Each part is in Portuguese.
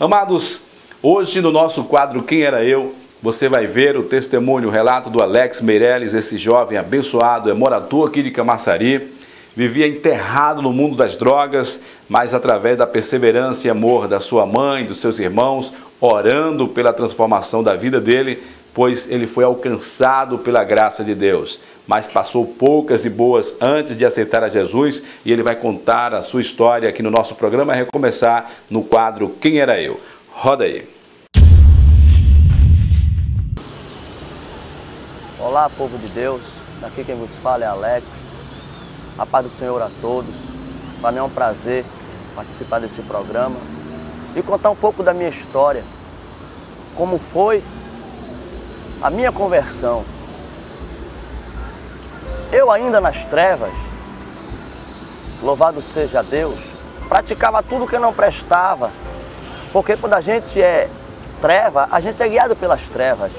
Amados, hoje no nosso quadro Quem Era Eu, você vai ver o testemunho, o relato do Alex Meirelles, esse jovem abençoado, é morador aqui de Camaçari, vivia enterrado no mundo das drogas, mas através da perseverança e amor da sua mãe, dos seus irmãos, orando pela transformação da vida dele, pois ele foi alcançado pela graça de Deus. Mas passou poucas e boas antes de aceitar a Jesus e ele vai contar a sua história aqui no nosso programa Recomeçar, no quadro Quem Era Eu. Roda aí. Olá, povo de Deus, aqui quem vos fala é Alex. A paz do Senhor a todos. Para mim é um prazer participar desse programa e contar um pouco da minha história, como foi a minha conversão. Eu ainda nas trevas, louvado seja Deus, praticava tudo que não prestava, porque quando a gente é treva, a gente é guiado pelas trevas.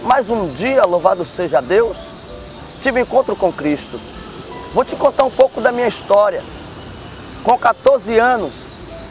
Mas um dia, louvado seja Deus, tive encontro com Cristo. Vou te contar um pouco da minha história. Com 14 anos,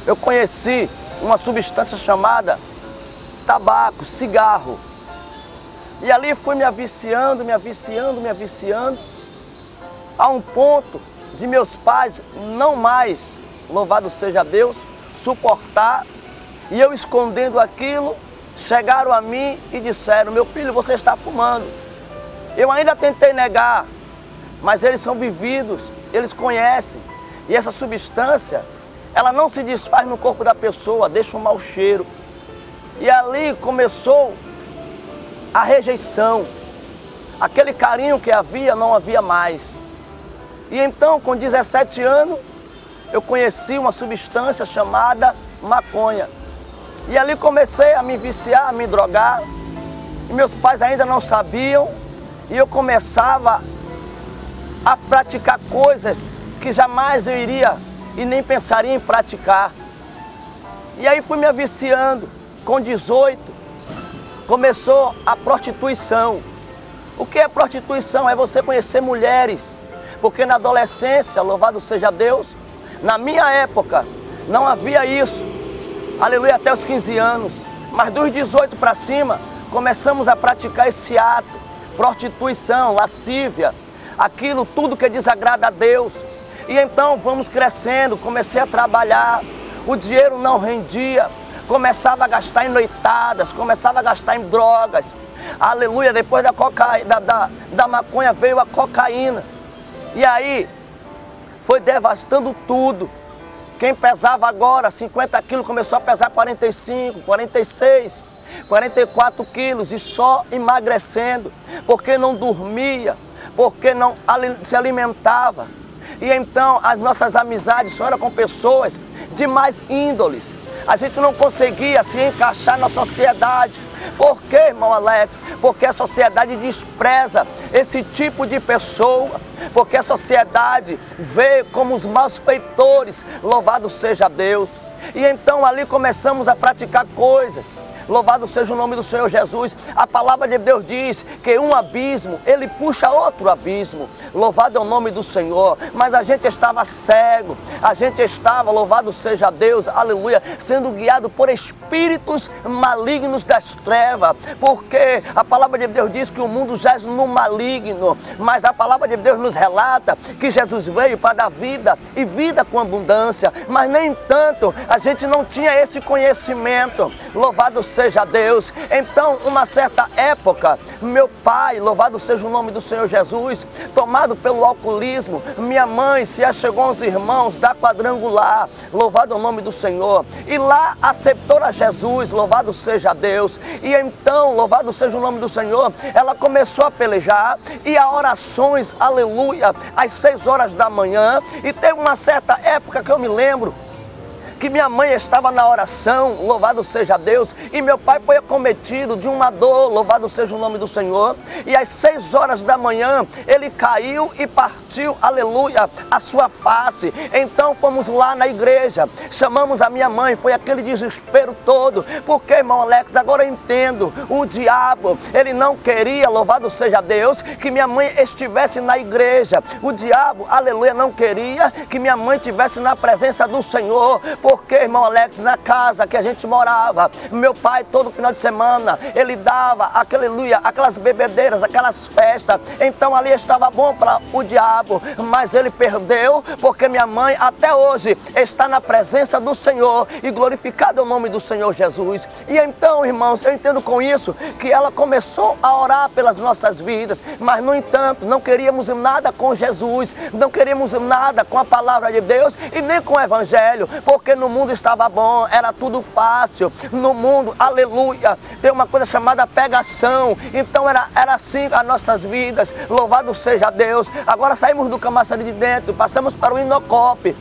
eu conheci uma substância chamada tabaco, cigarro. E ali fui me aviciando, a um ponto de meus pais não mais, louvado seja Deus, suportar. E eu escondendo aquilo, chegaram a mim e disseram: meu filho, você está fumando. Eu ainda tentei negar, mas eles são vividos, eles conhecem. E essa substância, ela não se desfaz no corpo da pessoa, deixa um mau cheiro. E ali começou a rejeição. Aquele carinho que havia, não havia mais. E então, com 17 anos, eu conheci uma substância chamada maconha. E ali comecei a me viciar, a me drogar. E meus pais ainda não sabiam. E eu começava a praticar coisas que jamais eu iria e nem pensaria em praticar. E aí fui me viciando. Com 18, começou a prostituição. O que é prostituição? É você conhecer mulheres. Porque na adolescência, louvado seja Deus, na minha época, não havia isso. Aleluia, até os 15 anos. Mas dos 18 para cima, começamos a praticar esse ato. Prostituição, lascívia, aquilo tudo que desagrada a Deus. E então vamos crescendo, comecei a trabalhar, o dinheiro não rendia, começava a gastar em noitadas, começava a gastar em drogas. Aleluia, depois da maconha veio a cocaína. E aí foi devastando tudo. Quem pesava agora 50 quilos começou a pesar 45, 46, 44 quilos e só emagrecendo, porque não dormia, porque não se alimentava. E então as nossas amizades só eram com pessoas de mais índoles. A gente não conseguia se encaixar na sociedade. Por quê, irmão Alex? Porque a sociedade despreza esse tipo de pessoa. Porque a sociedade vê como os malfeitores, louvado seja Deus. E então ali começamos a praticar coisas. Louvado seja o nome do Senhor Jesus. A palavra de Deus diz que um abismo, ele puxa outro abismo. Louvado é o nome do Senhor. Mas a gente estava cego. A gente estava, louvado seja Deus, aleluia, sendo guiado por espíritos malignos das trevas. Porque a palavra de Deus diz que o mundo jaz no maligno. Mas a palavra de Deus nos relata que Jesus veio para dar vida e vida com abundância. Mas nem tanto, a gente não tinha esse conhecimento. Louvado seja Deus. Então, uma certa época, meu pai, louvado seja o nome do Senhor Jesus, tomado pelo alcoolismo, minha mãe se achegou aos irmãos da Quadrangular, louvado o nome do Senhor, e lá aceitou a Jesus, louvado seja Deus. E então, louvado seja o nome do Senhor, ela começou a pelejar e a orações, aleluia, às 6 horas da manhã. E teve uma certa época que eu me lembro que minha mãe estava na oração, louvado seja Deus, e meu pai foi acometido de uma dor, louvado seja o nome do Senhor, e às 6 horas da manhã, ele caiu e partiu, aleluia, a sua face. Então fomos lá na igreja, chamamos a minha mãe, foi aquele desespero todo, porque, irmão Alex, agora eu entendo, o diabo, ele não queria, louvado seja Deus, que minha mãe estivesse na igreja. O diabo, aleluia, não queria que minha mãe estivesse na presença do Senhor, Porque, irmão Alex, na casa que a gente morava, meu pai todo final de semana, ele dava, aleluia, aquelas bebedeiras, aquelas festas. Então ali estava bom para o diabo, mas ele perdeu, porque minha mãe até hoje está na presença do Senhor, e glorificado é o nome do Senhor Jesus. E então, irmãos, eu entendo com isso que ela começou a orar pelas nossas vidas, mas no entanto não queríamos nada com Jesus, não queríamos nada com a palavra de Deus e nem com o evangelho, porque no mundo estava bom, era tudo fácil. No mundo, aleluia, tem uma coisa chamada pegação. Então era assim as nossas vidas. Louvado seja Deus. Agora saímos do Camaçari de dentro, passamos para o Inocope.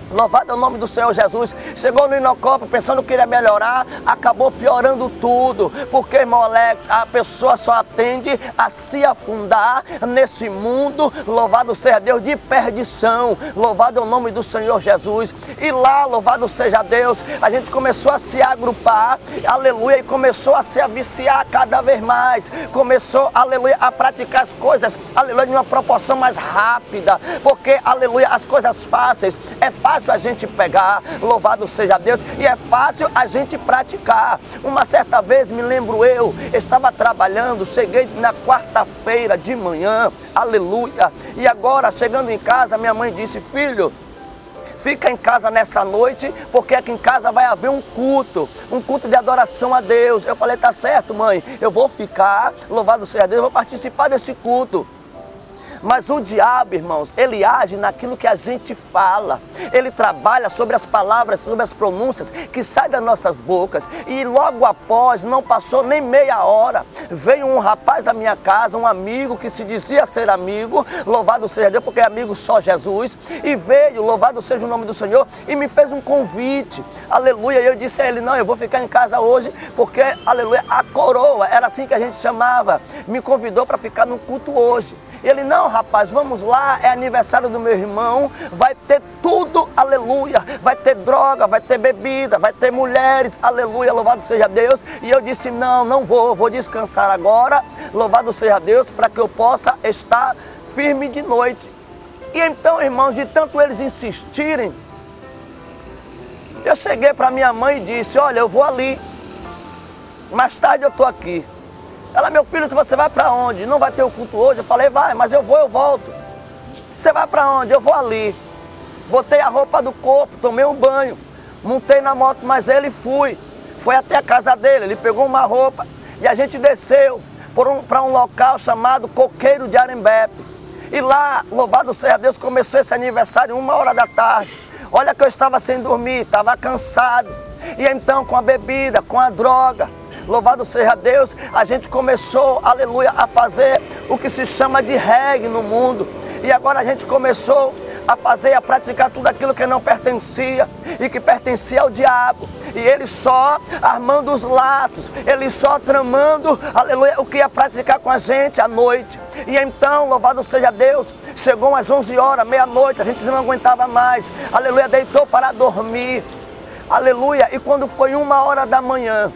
Louvado é o nome do Senhor Jesus. Chegou no Inocope pensando que iria melhorar, acabou piorando tudo. Porque, irmão Alex, a pessoa só tende a se afundar nesse mundo, louvado seja Deus, de perdição. Louvado é o nome do Senhor Jesus. E lá, louvado seja Deus, a gente começou a se agrupar, aleluia, e começou a se viciar cada vez mais. Começou, aleluia, a praticar as coisas, aleluia, de uma proporção mais rápida. Porque, aleluia, as coisas fáceis, é fácil a gente pegar, louvado seja Deus, e é fácil a gente praticar. Uma certa vez, me lembro eu, estava trabalhando, cheguei na quarta-feira de manhã, aleluia, e agora chegando em casa, minha mãe disse: filho, fica em casa nessa noite, porque aqui em casa vai haver um culto de adoração a Deus. Eu falei: tá certo, mãe, eu vou ficar, louvado seja Deus, eu vou participar desse culto. Mas o diabo, irmãos, ele age naquilo que a gente fala. Ele trabalha sobre as palavras, sobre as pronúncias que saem das nossas bocas. E logo após, não passou nem meia hora, veio um rapaz à minha casa, um amigo que se dizia ser amigo, louvado seja Deus, porque é amigo só Jesus. E veio, louvado seja o nome do Senhor, e me fez um convite, aleluia. E eu disse a ele: não, eu vou ficar em casa hoje, porque, aleluia, a coroa, era assim que a gente chamava, me convidou para ficar no culto hoje. Ele: não, rapaz, vamos lá, é aniversário do meu irmão, vai ter tudo, aleluia, vai ter droga, vai ter bebida, vai ter mulheres, aleluia, louvado seja Deus. E eu disse: não, não vou descansar agora, louvado seja Deus, para que eu possa estar firme de noite. E então, irmãos, de tanto eles insistirem, eu cheguei para minha mãe e disse: olha, eu vou ali, mais tarde eu estou aqui. Ela: meu filho, se você vai para onde? Não vai ter o culto hoje? Eu falei: vai, mas eu vou, eu volto. Você vai para onde? Eu vou ali. Botei a roupa do corpo, tomei um banho, montei na moto, mas ele foi até a casa dele. Ele pegou uma roupa e a gente desceu para um local chamado Coqueiro de Arembepe. E lá, louvado seja Deus, começou esse aniversário 1h da tarde. Olha que eu estava sem dormir, estava cansado. E então, com a bebida, com a droga, louvado seja Deus, a gente começou, aleluia, a fazer o que se chama de reggae no mundo. E agora a gente começou a fazer, a praticar tudo aquilo que não pertencia e que pertencia ao diabo. E ele só armando os laços, ele só tramando, aleluia, o que ia praticar com a gente à noite. E então, louvado seja Deus, chegou às 11 horas, meia-noite, a gente não aguentava mais, aleluia, deitou para dormir, aleluia. E quando foi 1h da manhã,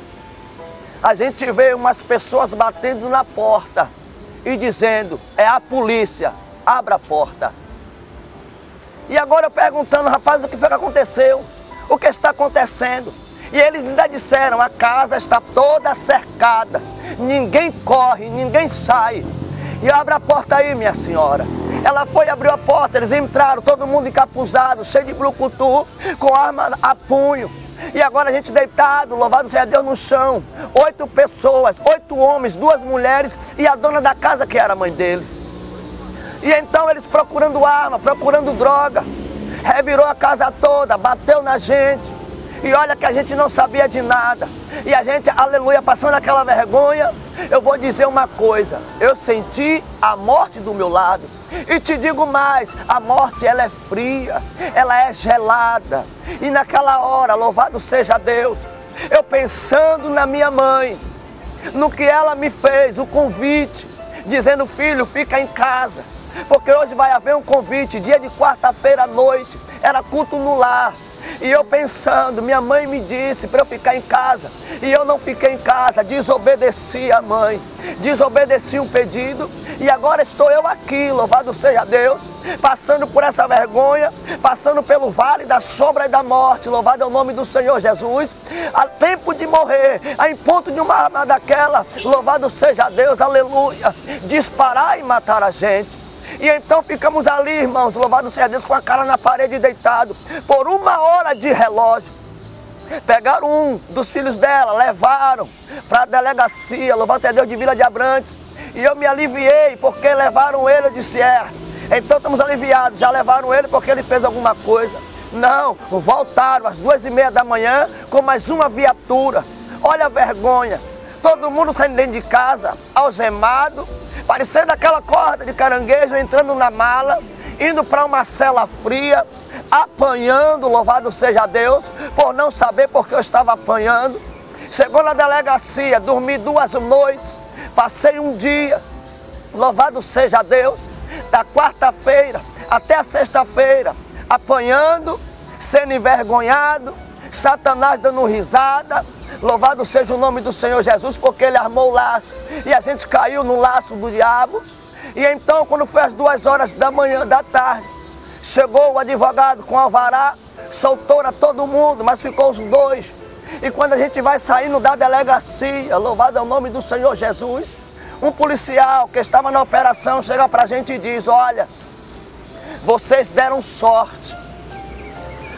a gente vê umas pessoas batendo na porta e dizendo: é a polícia, abra a porta. E agora eu perguntando: rapaz, o que foi que aconteceu? O que está acontecendo? E eles ainda disseram: a casa está toda cercada, ninguém corre, ninguém sai. E abre a porta aí, minha senhora. Ela foi, abriu a porta, eles entraram, todo mundo encapuzado, cheio de brucutu, com arma a punho. E agora a gente deitado, louvado seja Deus, no chão. 8 pessoas, 8 homens, 2 mulheres e a dona da casa, que era a mãe dele. E então eles procurando arma, procurando droga, revirou a casa toda, bateu na gente. E olha que a gente não sabia de nada. E a gente, aleluia, passando aquela vergonha. Eu vou dizer uma coisa: eu senti a morte do meu lado. E te digo mais, a morte, ela é fria, ela é gelada. E naquela hora, louvado seja Deus, eu pensando na minha mãe, no que ela me fez, o convite, dizendo: filho, fica em casa, porque hoje vai haver um convite, dia de quarta-feira à noite, era culto no lar. E eu pensando, minha mãe me disse para eu ficar em casa. E eu não fiquei em casa, desobedeci a mãe. Desobedeci um pedido. E agora estou eu aqui, louvado seja Deus, passando por essa vergonha, passando pelo vale da sombra e da morte. Louvado é o nome do Senhor Jesus. A tempo de morrer, em ponto de uma arma daquela, louvado seja Deus, aleluia, disparar e matar a gente. E então ficamos ali, irmãos, louvado seja Deus, com a cara na parede deitado, por 1 hora de relógio. Pegaram um dos filhos dela, levaram para a delegacia, louvado seja Deus, de Vila de Abrantes. E eu me aliviei, porque levaram ele, eu disse, então estamos aliviados, já levaram ele porque ele fez alguma coisa. Não, voltaram às 2h30 da manhã com mais uma viatura. Olha a vergonha, todo mundo saindo dentro de casa, algemado, parecendo aquela corda de caranguejo, entrando na mala, indo para uma cela fria, apanhando, louvado seja Deus, por não saber porque eu estava apanhando. Chegou na delegacia, dormi 2 noites, passei um dia, louvado seja Deus, da quarta-feira até a sexta-feira, apanhando, sendo envergonhado, Satanás dando risada. Louvado seja o nome do Senhor Jesus, porque ele armou o laço e a gente caiu no laço do diabo. E então, quando foi às 2h da tarde, chegou o advogado com alvará, soltou a todo mundo, mas ficou os 2. E quando a gente vai saindo da delegacia, louvado é o nome do Senhor Jesus, um policial que estava na operação chega para a gente e diz, olha, vocês deram sorte,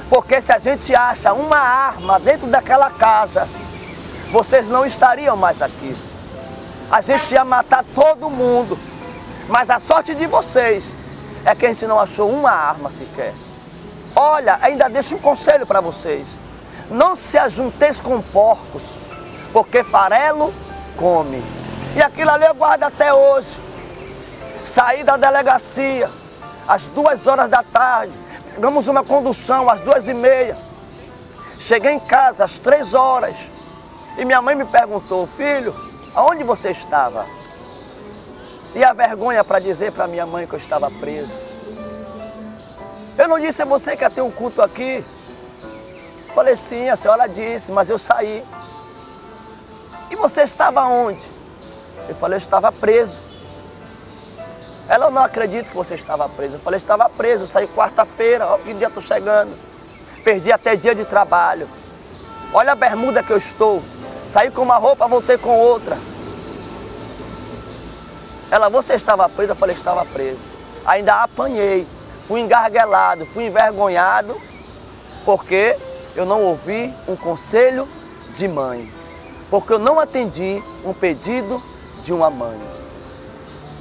porque se a gente acha uma arma dentro daquela casa, vocês não estariam mais aqui. A gente ia matar todo mundo. Mas a sorte de vocês é que a gente não achou uma arma sequer. Olha, ainda deixo um conselho para vocês. Não se ajunteis com porcos, porque farelo come. E aquilo ali eu guardo até hoje. Saí da delegacia às 2h da tarde. Pegamos uma condução às 2h30. Cheguei em casa às 3h. E minha mãe me perguntou, filho, aonde você estava? E a vergonha para dizer para minha mãe que eu estava preso. Eu não disse a você que ia ter um culto aqui? Falei, sim, a senhora disse, mas eu saí. E você estava onde? Eu falei, eu estava preso. Ela, eu não acredito que você estava preso. Eu falei, eu estava preso, eu saí quarta-feira, ó, que dia estou chegando. Perdi até dia de trabalho. Olha a bermuda que eu estou. Saí com uma roupa, voltei com outra. Ela, você estava preso? Eu falei, estava preso. Ainda apanhei, fui engarguelado, fui envergonhado, porque eu não ouvi um conselho de mãe. Porque eu não atendi um pedido de uma mãe.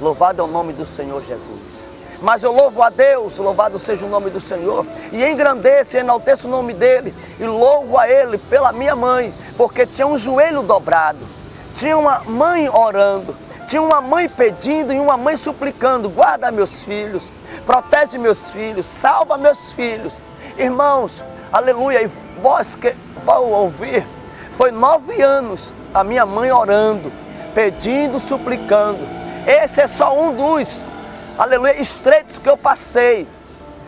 Louvado é o nome do Senhor Jesus. Mas eu louvo a Deus, louvado seja o nome do Senhor, e engrandeço e enalteço o nome dEle, e louvo a Ele pela minha mãe, porque tinha um joelho dobrado, tinha uma mãe orando, tinha uma mãe pedindo e uma mãe suplicando, guarda meus filhos, protege meus filhos, salva meus filhos. Irmãos, aleluia, e vós que vão ouvir, foi 9 anos a minha mãe orando, pedindo, suplicando. Esse é só um dos, aleluia, estreitos que eu passei.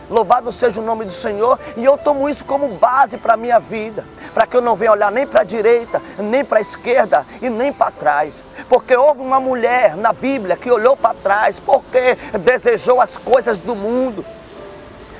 Louvado seja o nome do Senhor. E eu tomo isso como base para a minha vida, para que eu não venha olhar nem para a direita, nem para a esquerda e nem para trás. Porque houve uma mulher na Bíblia que olhou para trás porque desejou as coisas do mundo.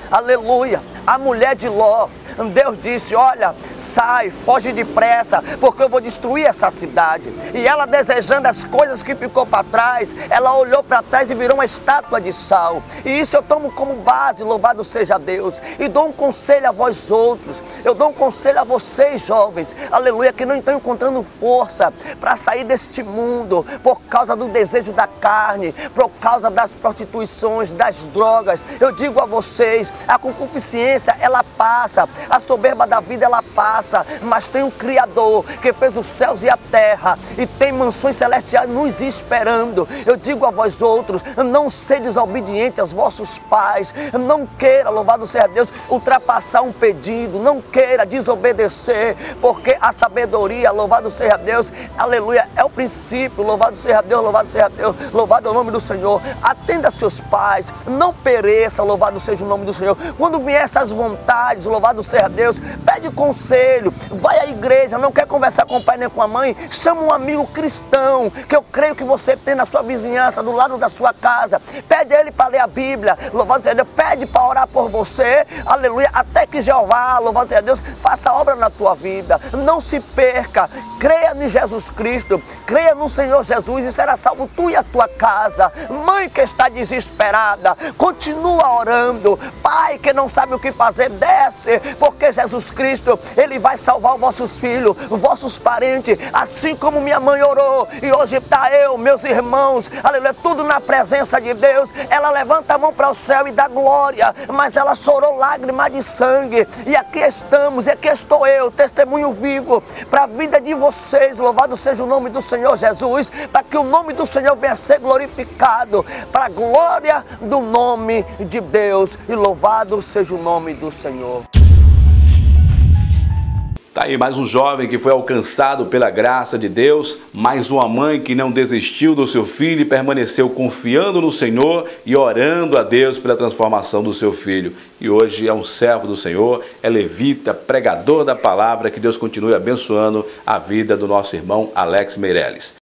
Aleluia, a mulher de Ló, Deus disse, olha, sai, foge depressa, porque eu vou destruir essa cidade. E ela, desejando as coisas que ficou para trás, ela olhou para trás e virou uma estátua de sal. E isso eu tomo como base, louvado seja Deus. E dou um conselho a vós outros, eu dou um conselho a vocês jovens, aleluia, que não estão encontrando força para sair deste mundo, por causa do desejo da carne, por causa das prostituições, das drogas. Eu digo a vocês, a concupiscência, ela passa, a soberba da vida, ela passa, mas tem um Criador que fez os céus e a terra, e tem mansões celestiais nos esperando. Eu digo a vós outros, não sedes desobedientes aos vossos pais, não queira, louvado seja Deus, ultrapassar um pedido, não queira desobedecer, porque a sabedoria, louvado seja Deus, aleluia, é o princípio, louvado seja Deus, louvado seja Deus, louvado é o nome do Senhor. Atenda seus pais, não pereça, louvado seja o nome do Senhor. Quando vier essas vontades, louvado seja seja Deus. Pede conselho, vai à igreja, não quer conversar com o pai nem com a mãe, chama um amigo cristão, que eu creio que você tem na sua vizinhança, do lado da sua casa. Pede a ele para ler a Bíblia, louvado seja Deus. Pede para orar por você, aleluia, até que Jeová, louvado seja Deus, faça obra na tua vida. Não se perca, creia em Jesus Cristo, creia no Senhor Jesus e será salvo tu e a tua casa. Mãe que está desesperada, continua orando. Pai que não sabe o que fazer, desce, porque Jesus Cristo, Ele vai salvar os vossos filhos, os vossos parentes, assim como minha mãe orou, e hoje está eu, meus irmãos, aleluia, tudo na presença de Deus. Ela levanta a mão para o céu e dá glória, mas ela chorou lágrimas de sangue, e aqui estamos, e aqui estou eu, testemunho vivo, para a vida de vocês. Louvado seja o nome do Senhor Jesus, para que o nome do Senhor venha a ser glorificado, para a glória do nome de Deus, e louvado seja o nome do Senhor. Tá aí mais um jovem que foi alcançado pela graça de Deus, mais uma mãe que não desistiu do seu filho e permaneceu confiando no Senhor e orando a Deus pela transformação do seu filho. E hoje é um servo do Senhor, é levita, pregador da palavra. Que Deus continue abençoando a vida do nosso irmão Alex Meirelles.